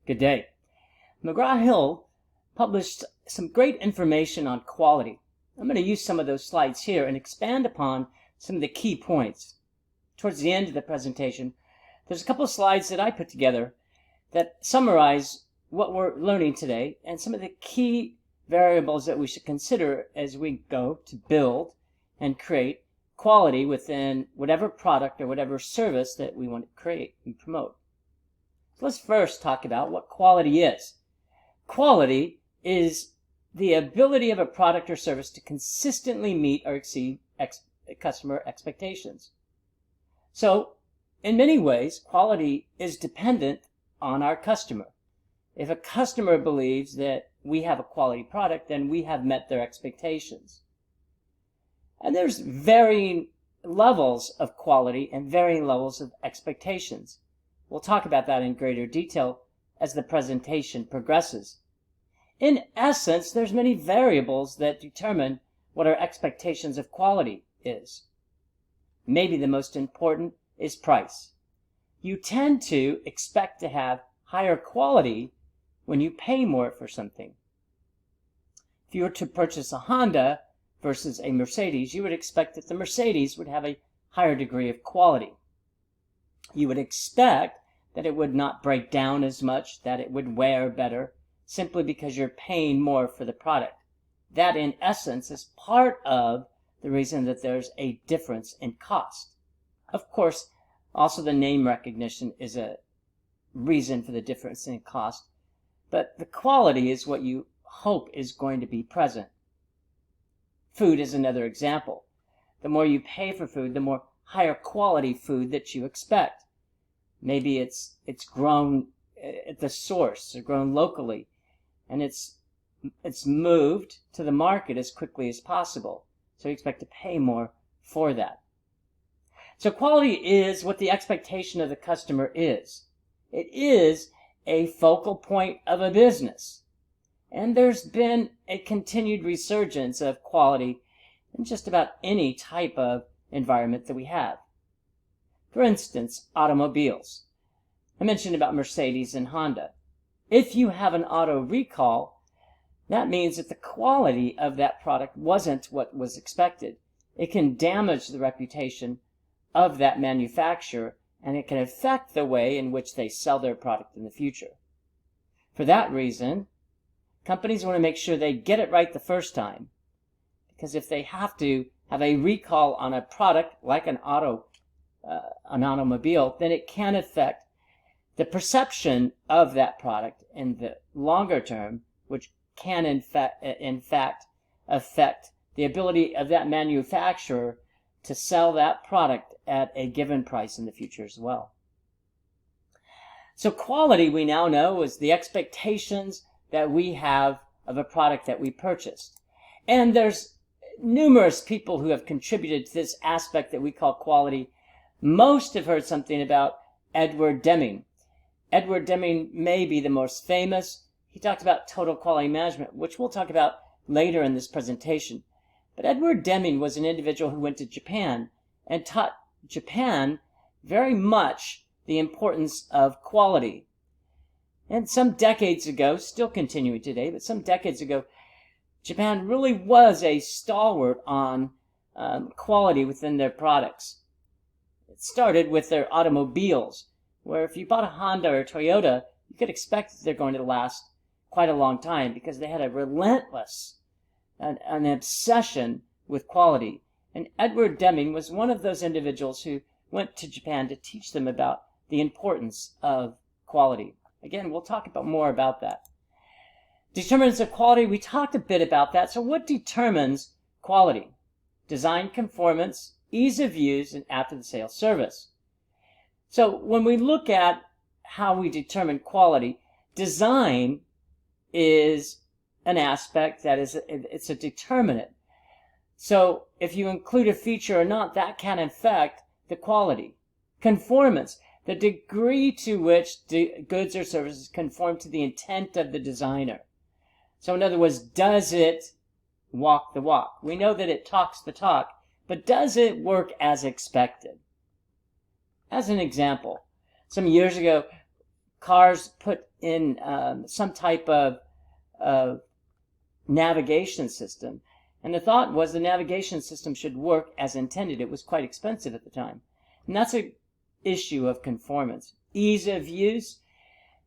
Good day. McGraw-Hill published some great information on quality. I'm going to use some of those slides here and expand upon some of the key points. Towards the end of the presentation, there's a couple of slides that I put together that summarize what we're learning today and some of the key variables that we should consider as we go to build and create quality within whatever product or whatever service that we want to create and promote. So let's first talk about what quality is. Quality is the ability of a product or service to consistently meet or exceed customer expectations. So, in many ways, quality is dependent on our customer. If a customer believes that we have a quality product, then we have met their expectations. And there's varying levels of quality and varying levels of expectations. We'll talk about that in greater detail as the presentation progresses. In essence, there's many variables that determine what our expectations of quality is. Maybe the most important is price. You tend to expect to have higher quality when you pay more for something. If you were to purchase a Honda versus a Mercedes, you would expect that the Mercedes would have a higher degree of quality. You would expect that it would not break down as much, that it would wear better, simply because you're paying more for the product. That, in essence, is part of the reason that there's a difference in cost. Of course, also the name recognition is a reason for the difference in cost, but the quality is what you hope is going to be present. Food is another example. The more you pay for food, the more higher quality food that you expect. Maybe it's grown at the source or grown locally, and it's moved to the market as quickly as possible. So you expect to pay more for that. So quality is what the expectation of the customer is. It is a focal point of a business. And there's been a continued resurgence of quality in just about any type of environment that we have. For instance, automobiles. I mentioned about Mercedes and Honda. If you have an auto recall, that means that the quality of that product wasn't what was expected. It can damage the reputation of that manufacturer, and it can affect the way in which they sell their product in the future. For that reason, companies want to make sure they get it right the first time, because if they have to have a recall on a product like an automobile, then it can affect the perception of that product in the longer term, which can in fact affect the ability of that manufacturer to sell that product at a given price in the future as well. So quality, we now know, is the expectations that we have of a product that we purchased. And there's numerous people who have contributed to this aspect that we call quality. Most have heard something about Edward Deming. Edward Deming may be the most famous. He talked about total quality management, which we'll talk about later in this presentation. But Edward Deming was an individual who went to Japan and taught Japan very much the importance of quality. And some decades ago, still continuing today, but some decades ago, Japan really was a stalwart on quality within their products. It started with their automobiles, where if you bought a Honda or a Toyota, you could expect that they're going to last quite a long time because they had a relentless, an obsession with quality. And Edward Deming was one of those individuals who went to Japan to teach them about the importance of quality. Again, we'll talk more about that. Determinants of quality, we talked a bit about that. So what determines quality? Design conformance, ease of use, and after the sale service. So when we look at how we determine quality, design is an aspect that it's a determinant. So if you include a feature or not, that can affect the quality. Conformance, the degree to which goods or services conform to the intent of the designer. So in other words, does it walk the walk? We know that it talks the talk, but does it work as expected? As an example, some years ago, cars put in some type of navigation system. And the thought was the navigation system should work as intended. It was quite expensive at the time. And that's an issue of conformance. Ease of use,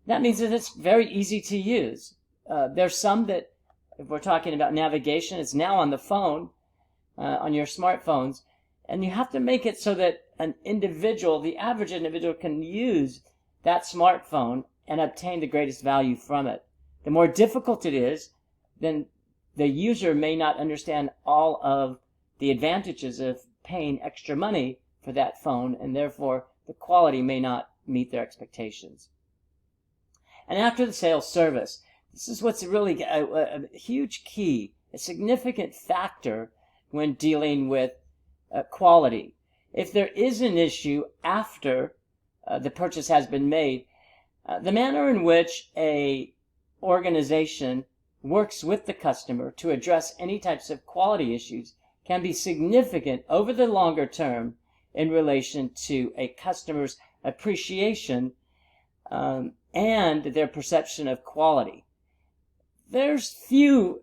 that means that it's very easy to use. There's some that, if we're talking about navigation, it's now on the phone, on your smartphones, and you have to make it so that an individual, the average individual, can use that smartphone and obtain the greatest value from it. The more difficult it is, then the user may not understand all of the advantages of paying extra money for that phone, and therefore the quality may not meet their expectations. And after the sale, service. This is what's really a huge key, a significant factor when dealing with quality. If there is an issue after the purchase has been made, the manner in which a organization works with the customer to address any types of quality issues can be significant over the longer term in relation to a customer's appreciation and their perception of quality. There's few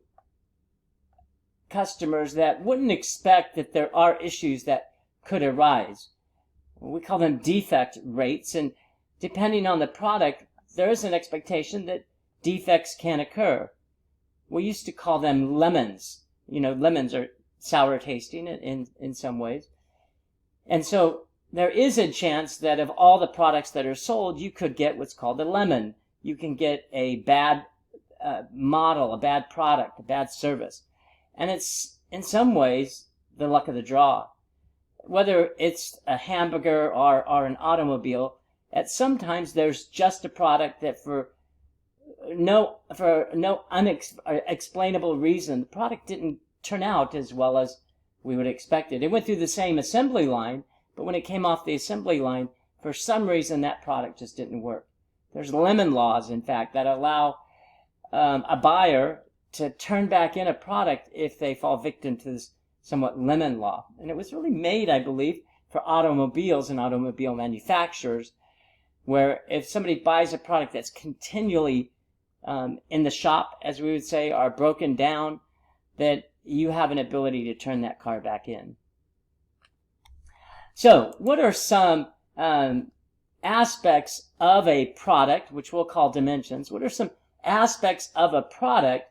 customers that wouldn't expect that there are issues that could arise. We call them defect rates, and depending on the product, there is an expectation that defects can occur. We used to call them lemons. You know, lemons are sour tasting in some ways. And so there is a chance that of all the products that are sold, you could get what's called a lemon. You can get a bad model, a bad product, a bad service. And it's, in some ways, the luck of the draw. Whether it's a hamburger or an automobile, at sometimes there's just a product that for no unexplainable reason, the product didn't turn out as well as we would expect it. It went through the same assembly line, but when it came off the assembly line, for some reason that product just didn't work. There's lemon laws, in fact, that allow a buyer to turn back in a product if they fall victim to this somewhat lemon law. And it was really made, I believe, for automobiles and automobile manufacturers, where if somebody buys a product that's continually in the shop, as we would say, are broken down, that you have an ability to turn that car back in. So, what are some aspects of a product, which we'll call dimensions? What are some aspects of a product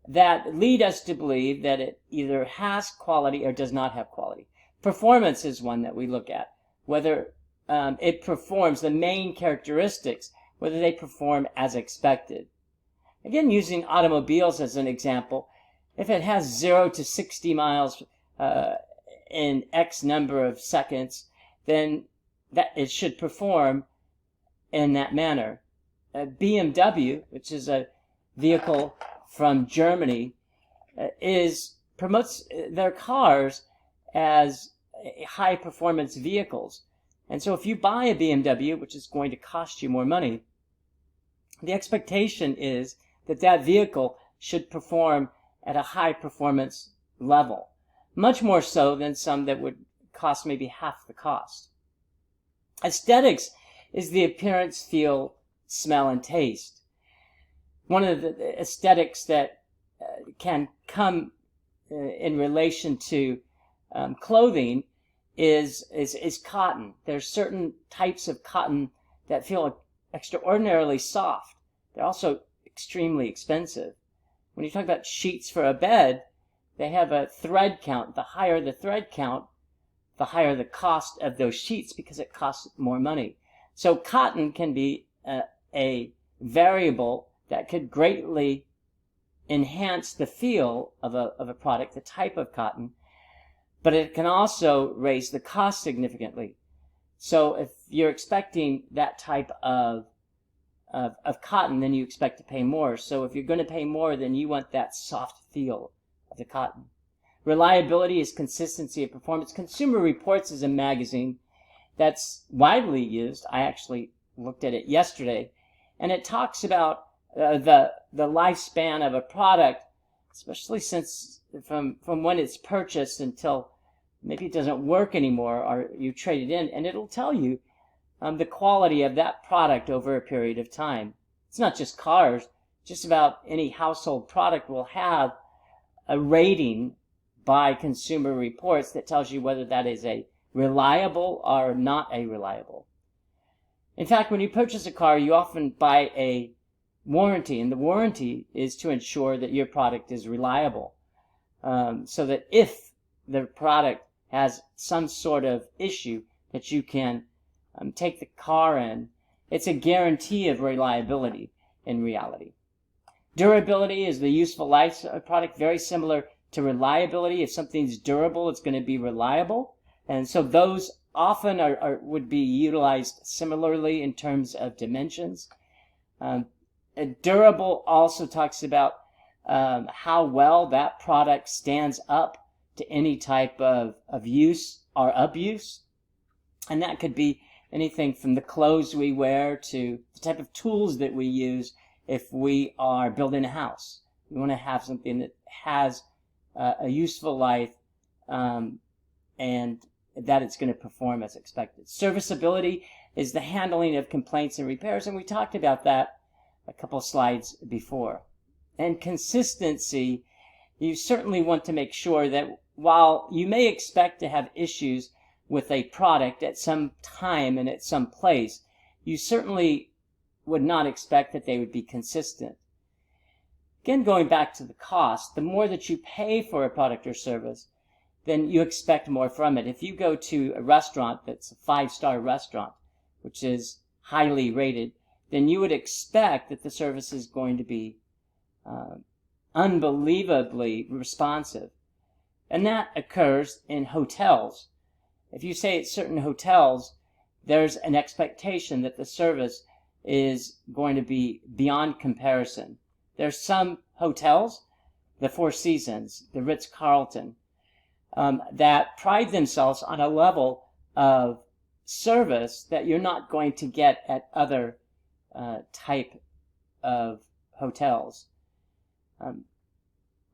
that lead us to believe that it either has quality or does not have quality? Performance is one that we look at, whether it performs, the main characteristics, whether they perform as expected. Again, using automobiles as an example, if it has 0 to 60 miles in X number of seconds, then that it should perform in that manner. BMW, which is a vehicle from Germany, promotes their cars as high performance vehicles. And so if you buy a BMW, which is going to cost you more money, the expectation is that that vehicle should perform at a high performance level, much more so than some that would cost maybe half the cost. Aesthetics is the appearance, feel, smell, and taste. One of the aesthetics that can come in relation to clothing is cotton. There's certain types of cotton that feel extraordinarily soft. They're also extremely expensive. When you talk about sheets for a bed, they have a thread count. The higher the thread count, the higher the cost of those sheets because it costs more money. So cotton can be a variable that could greatly enhance the feel of a product, the type of cotton, but it can also raise the cost significantly. So if you're expecting that type of cotton, then you expect to pay more. So if you're going to pay more, then you want that soft feel of the cotton. Reliability is consistency of performance. Consumer Reports is a magazine that's widely used. I actually looked at it yesterday, and it talks about the lifespan of a product, especially since from when it's purchased until maybe it doesn't work anymore or you trade it in, and it'll tell you the quality of that product over a period of time. It's not just cars. Just about any household product will have a rating by Consumer Reports that tells you whether that is a reliable or not a reliable. In fact, when you purchase a car, you often buy a warranty, and the warranty is to ensure that your product is reliable. So that if the product has some sort of issue, that you can take the car in. It's a guarantee of reliability in reality. Durability is the useful life of a product, very similar to reliability. If something's durable, it's going to be reliable. And so those often would be utilized similarly in terms of dimensions. Durable also talks about how well that product stands up to any type of use or abuse. And that could be anything from the clothes we wear to the type of tools that we use if we are building a house. We want to have something that has a useful life and that it's going to perform as expected. Serviceability is the handling of complaints and repairs, and we talked about that a couple slides before. And consistency, you certainly want to make sure that while you may expect to have issues with a product at some time and at some place, you certainly would not expect that they would be consistent. Again, going back to the cost, the more that you pay for a product or service, then you expect more from it. If you go to a restaurant that's a 5-star restaurant, which is highly rated, then you would expect that the service is going to be unbelievably responsive. And that occurs in hotels. If you say at certain hotels, there's an expectation that the service is going to be beyond comparison. There's some hotels, the Four Seasons, the Ritz-Carlton, that pride themselves on a level of service that you're not going to get at other type of hotels.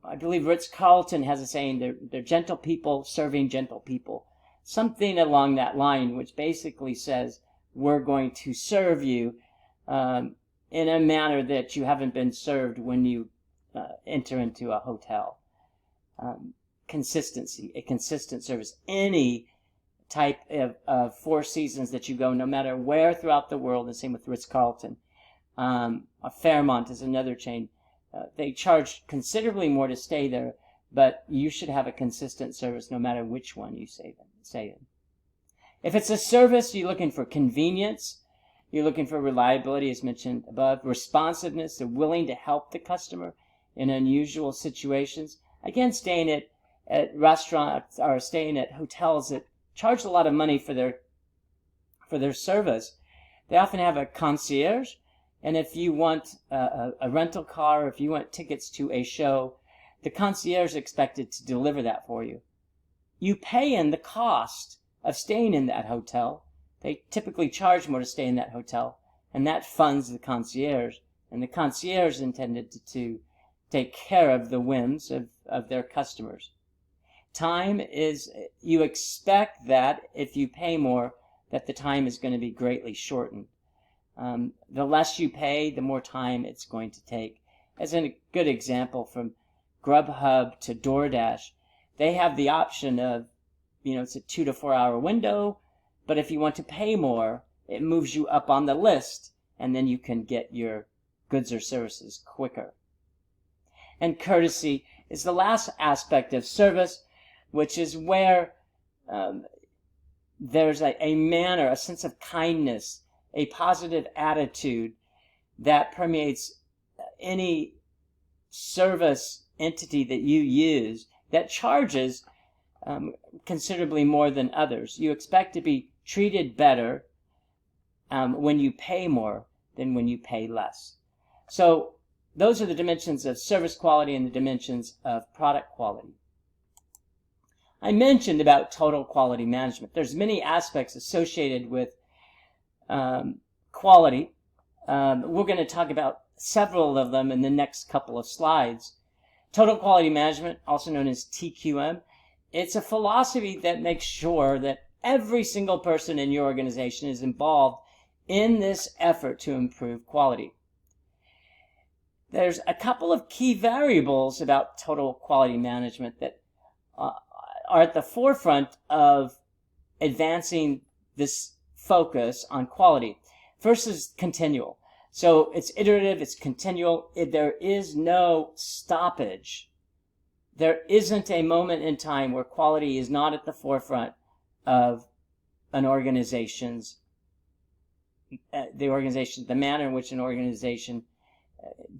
I believe Ritz-Carlton has a saying, they're gentle people serving gentle people. Something along that line, which basically says, we're going to serve you in a manner that you haven't been served when you enter into a hotel. Consistency, a consistent service. Any type of Four Seasons that you go, no matter where throughout the world, the same with Ritz-Carlton. Fairmont is another chain. They charge considerably more to stay there, but you should have a consistent service no matter which one you stay in. If it's a service, you're looking for convenience, you're looking for reliability, as mentioned above, responsiveness, they're willing to help the customer in unusual situations. Again, staying at restaurants or staying at hotels that charge a lot of money for their service, they often have a concierge. And if you want a rental car, if you want tickets to a show, the concierge is expected to deliver that for you. You pay in the cost of staying in that hotel. They typically charge more to stay in that hotel, and that funds the concierge. And the concierge is intended to take care of the whims of their customers. Time is, you expect that if you pay more, that the time is going to be greatly shortened. The less you pay, the more time it's going to take. As a good example, from Grubhub to DoorDash, they have the option of, it's a 2 to 4 hour window, but if you want to pay more, it moves you up on the list, and then you can get your goods or services quicker. And courtesy is the last aspect of service, which is where there's a manner, a sense of kindness, a positive attitude that permeates any service entity that you use that charges considerably more than others. You expect to be treated better when you pay more than when you pay less. So those are the dimensions of service quality and the dimensions of product quality. I mentioned about total quality management. There's many aspects associated with quality. We're going to talk about several of them in the next couple of slides. Total quality management, also known as TQM, it's a philosophy that makes sure that every single person in your organization is involved in this effort to improve quality. There's a couple of key variables about total quality management that are at the forefront of advancing this focus on quality. First is continual. So it's iterative, it's continual. There is no stoppage. There isn't a moment in time where quality is not at the forefront of an organization's, the manner in which an organization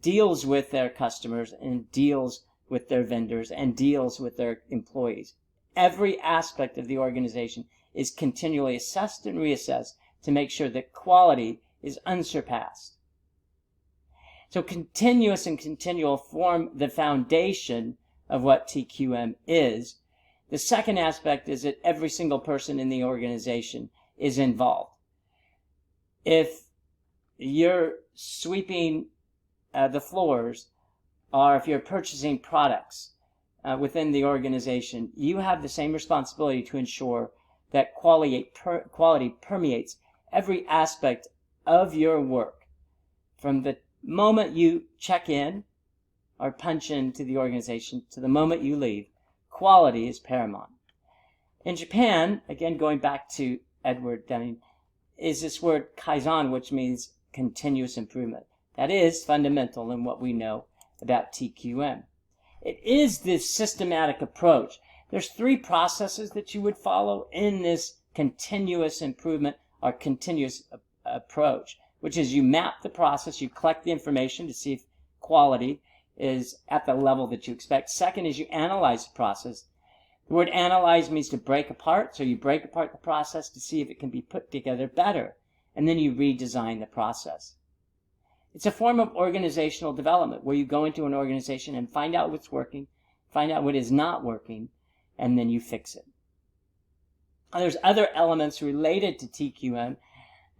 deals with their customers and deals with their vendors and deals with their employees. Every aspect of the organization is continually assessed and reassessed to make sure that quality is unsurpassed. So continuous and continual form the foundation of what TQM is. The second aspect is that every single person in the organization is involved. If you're sweeping the floors, or if you're purchasing products within the organization, you have the same responsibility to ensure that quality permeates every aspect of your work. From the moment you check in or punch into the organization to the moment you leave, quality is paramount. In Japan, again going back to Edward Deming, is this word Kaizen, which means continuous improvement. That is fundamental in what we know about TQM. It is this systematic approach. There's 3 processes that you would follow in this continuous improvement or continuous approach, which is you map the process, you collect the information to see if quality is at the level that you expect. Second is you analyze the process. The word analyze means to break apart, so you break apart the process to see if it can be put together better, and then you redesign the process. It's a form of organizational development where you go into an organization and find out what's working, find out what is not working, and then you fix it. There's other elements related to TQM,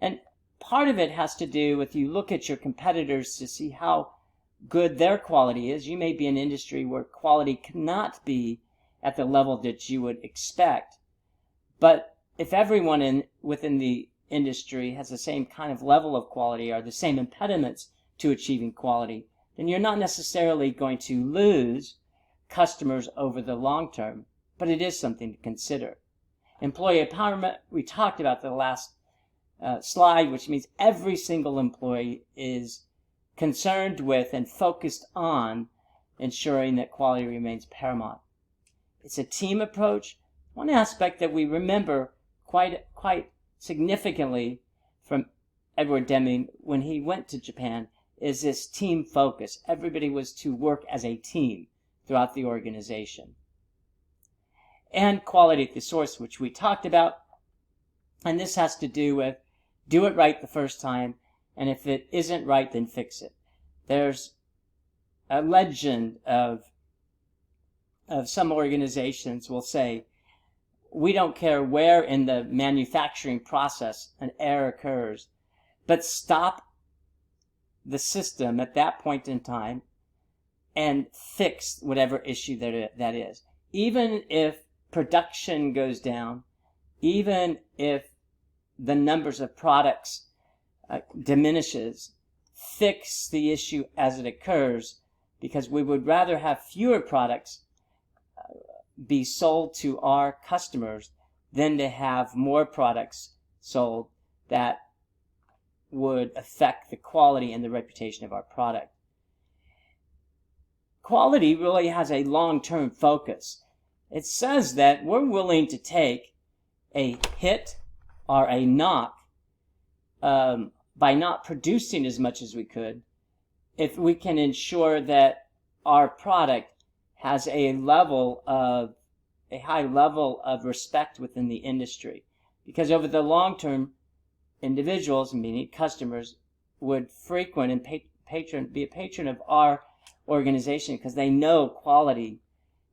and part of it has to do with you look at your competitors to see how good their quality is. You may be in an industry where quality cannot be at the level that you would expect, but if everyone within the industry has the same kind of level of quality or the same impediments to achieving quality, then you're not necessarily going to lose customers over the long term, but it is something to consider. Employee empowerment, we talked about the last slide, which means every single employee is concerned with and focused on ensuring that quality remains paramount. It's a team approach. One aspect that we remember quite significantly from Edward Deming when he went to Japan is this team focus. Everybody was to work as a team throughout the organization. And quality at the source, which we talked about. And this has to do with do it right the first time, and if it isn't right, then fix it. There's a legend of some organizations will say, we don't care where in the manufacturing process an error occurs, but stop the system at that point in time and fix whatever issue that is. Even if production goes down, even if the numbers of products diminishes, fix the issue as it occurs, because we would rather have fewer products be sold to our customers than to have more products sold that would affect the quality and the reputation of our product. Quality really has a long-term focus. It says that we're willing to take a hit or a knock by not producing as much as we could if we can ensure that our product has a high level of respect within the industry. Because over the long term, individuals, meaning customers, would frequent and be a patron of our organization because they know quality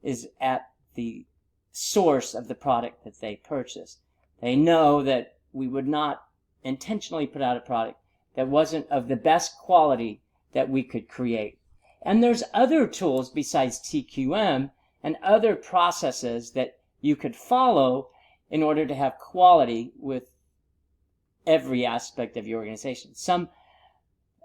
is at the source of the product that they purchase. They know that we would not intentionally put out a product that wasn't of the best quality that we could create. And there's other tools besides TQM and other processes that you could follow in order to have quality with every aspect of your organization. Some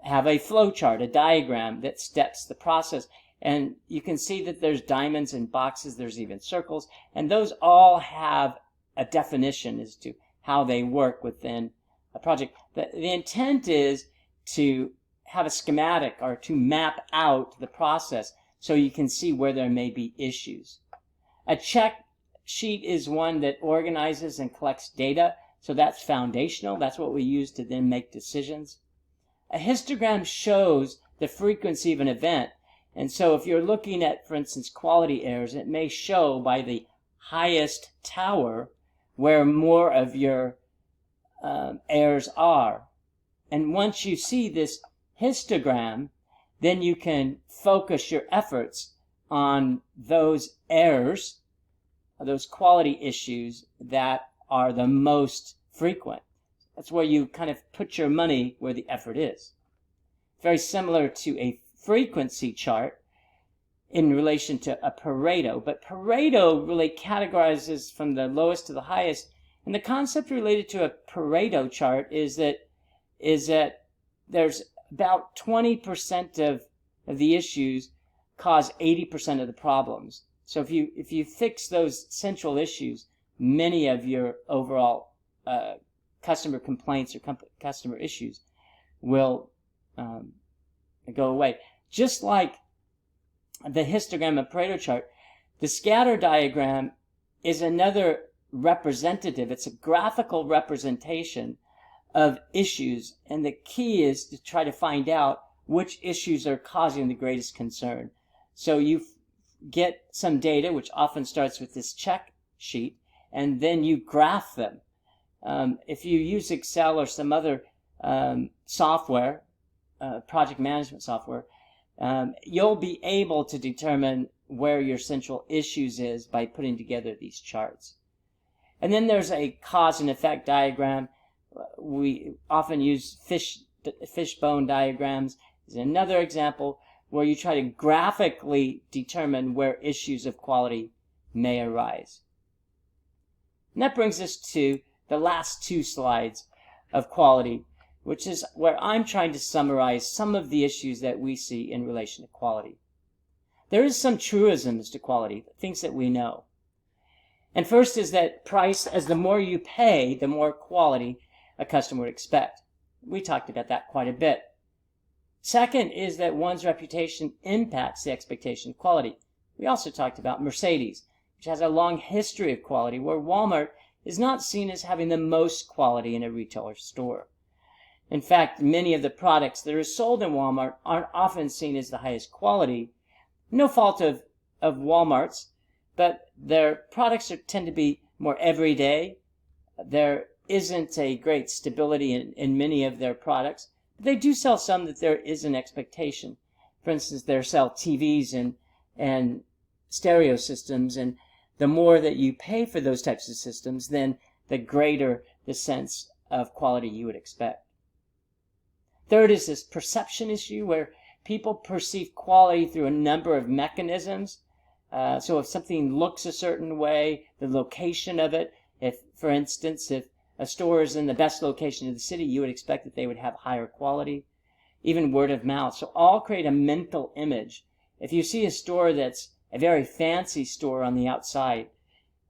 have a flow chart, a diagram that steps the process. And you can see that there's diamonds and boxes, there's even circles, and those all have a definition as to how they work within a project. The intent is to have a schematic or to map out the process so you can see where there may be issues. A check sheet is one that organizes and collects data, so that's foundational. That's what we use to then make decisions. A histogram shows the frequency of an event. And so if you're looking at, for instance, quality errors, it may show by the highest tower where more of your errors are. And once you see this histogram, then you can focus your efforts on those errors, those quality issues that are the most frequent. That's where you kind of put your money where the effort is. Very similar to a frequency chart in relation to a Pareto, but Pareto really categorizes from the lowest to the highest. And the concept related to a Pareto chart is that there's about 20% of the issues cause 80% of the problems. So if you fix those central issues, many of your overall customer complaints or customer issues will go away. Just like the histogram of Pareto chart, the scatter diagram is another representative. It's a graphical representation of issues, and the key is to try to find out which issues are causing the greatest concern. So you get some data, which often starts with this check sheet, and then you graph them. If you use Excel or some other software, project management software, you'll be able to determine where your central issues is by putting together these charts. And then there's a cause and effect diagram. We often use fishbone diagrams as another example where you try to graphically determine where issues of quality may arise. And that brings us to the last two slides of quality, which is where I'm trying to summarize some of the issues that we see in relation to quality. There is some truisms to quality, things that we know. And first is that price, as the more you pay, the more quality a customer would expect. We talked about that quite a bit. Second is that one's reputation impacts the expectation of quality. We also talked about Mercedes, which has a long history of quality, where Walmart is not seen as having the most quality in a retailer store. In fact, many of the products that are sold in Walmart aren't often seen as the highest quality. No fault of Walmart's, but their products tend to be more everyday. There isn't a great stability in many of their products. But they do sell some that there is an expectation. For instance, they sell TVs and stereo systems, and the more that you pay for those types of systems, then the greater the sense of quality you would expect. Third is this perception issue where people perceive quality through a number of mechanisms. So if something looks a certain way, the location of it, if, for instance, if a store is in the best location in the city, you would expect that they would have higher quality. Even word of mouth. So all create a mental image. If you see a store that's a very fancy store on the outside,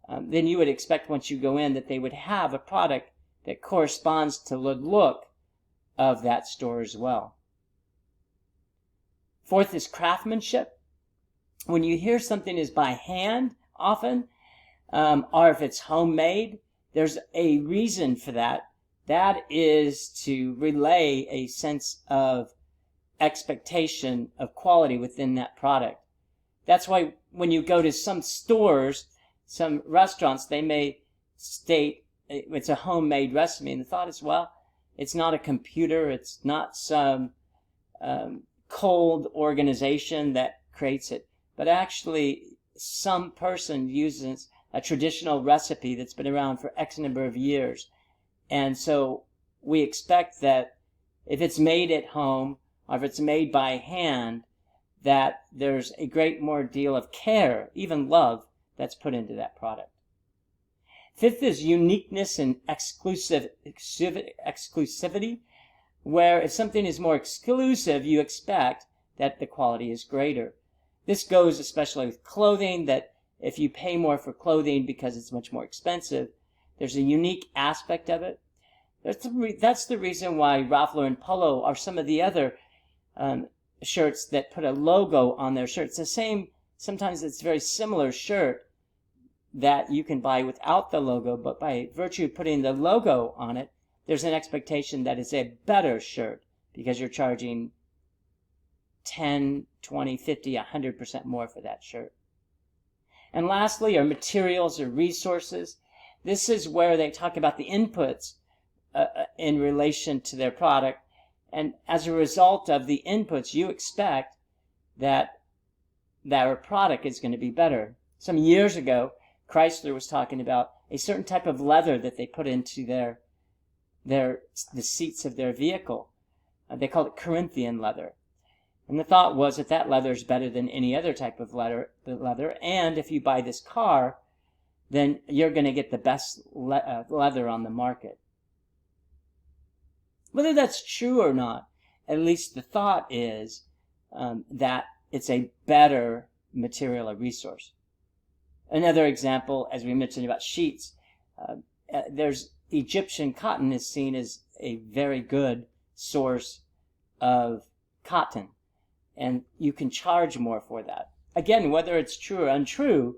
then you would expect once you go in that they would have a product that corresponds to the look of that store as well. Fourth is craftsmanship. When you hear something is by hand, often, or if it's homemade, there's a reason for that. That is to relay a sense of expectation of quality within that product. That's why when you go to some stores, some restaurants, they may state it's a homemade recipe. And the thought is, well, it's not a computer. It's not some cold organization that creates it. But actually, some person uses a traditional recipe that's been around for X number of years. And so we expect that if it's made at home or if it's made by hand, that there's a great more deal of care, even love, that's put into that product. Fifth is uniqueness and exclusivity, where if something is more exclusive, you expect that the quality is greater. This goes especially with clothing, that if you pay more for clothing because it's much more expensive, there's a unique aspect of it. That's the reason why Ralph Lauren Polo are some of the other shirts that put a logo on their shirt. It's the same, sometimes it's a very similar shirt that you can buy without the logo, but by virtue of putting the logo on it, there's an expectation that it's a better shirt because you're charging 10, 20, 50, 100% more for that shirt. And lastly are materials or resources. This is where they talk about the inputs in relation to their product. And as a result of the inputs, you expect that their product is going to be better. Some years ago, Chrysler was talking about a certain type of leather that they put into the seats of their vehicle. They called it Corinthian leather. And the thought was that that leather is better than any other type of leather. And if you buy this car, then you're going to get the best leather on the market. Whether that's true or not, at least the thought is that it's a better material or resource. Another example, as we mentioned about sheets, there's Egyptian cotton is seen as a very good source of cotton, and you can charge more for that. Again, whether it's true or untrue,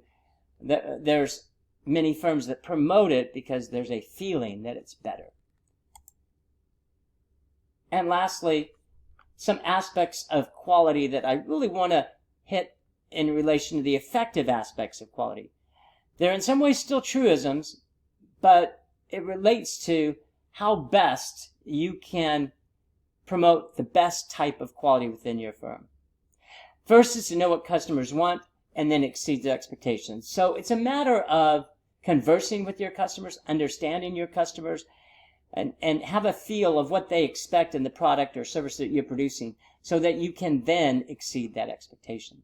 there's many firms that promote it because there's a feeling that it's better. And lastly, some aspects of quality that I really want to hit in relation to the effective aspects of quality. They're in some ways still truisms, but it relates to how best you can promote the best type of quality within your firm. First is to know what customers want and then exceed their expectations. So it's a matter of conversing with your customers, understanding your customers, and have a feel of what they expect in the product or service that you're producing so that you can then exceed that expectation.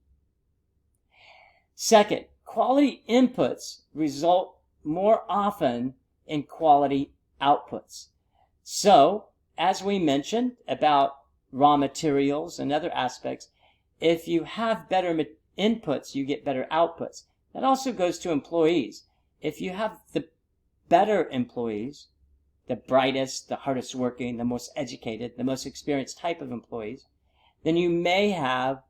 Second, quality inputs result more often in quality outputs. So, as we mentioned about raw materials and other aspects, if you have better inputs, you get better outputs. That also goes to employees. If you have the better employees, the brightest, the hardest working, the most educated, the most experienced type of employees, then you may have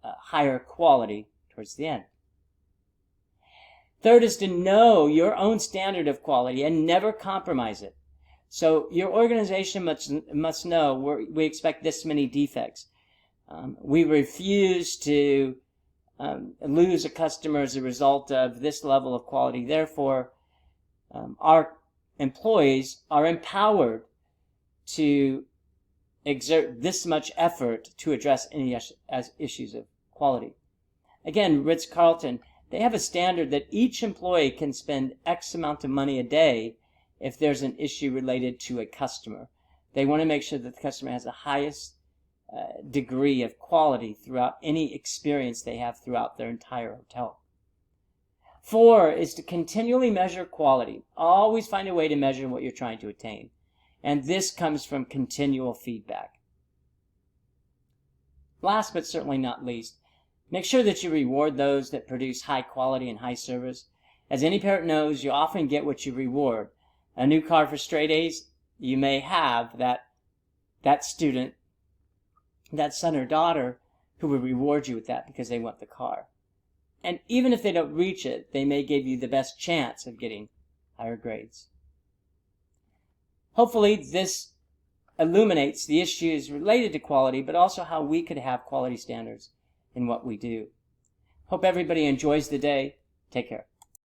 a higher quality towards the end. Third is to know your own standard of quality and never compromise it. So your organization must know we expect this many defects. We refuse to lose a customer as a result of this level of quality. Therefore, our employees are empowered to exert this much effort to address any issues of quality. Again, Ritz-Carlton, they have a standard that each employee can spend X amount of money a day if there's an issue related to a customer. They want to make sure that the customer has the highest degree of quality throughout any experience they have throughout their entire hotel. 4 is to continually measure quality. Always find a way to measure what you're trying to attain. And this comes from continual feedback. Last but certainly not least, make sure that you reward those that produce high quality and high service. As any parent knows, you often get what you reward. A new car for straight A's, you may have that student, that son or daughter, who will reward you with that because they want the car. And even if they don't reach it, they may give you the best chance of getting higher grades. Hopefully this illuminates the issues related to quality, but also how we could have quality standards in what we do. Hope everybody enjoys the day. Take care.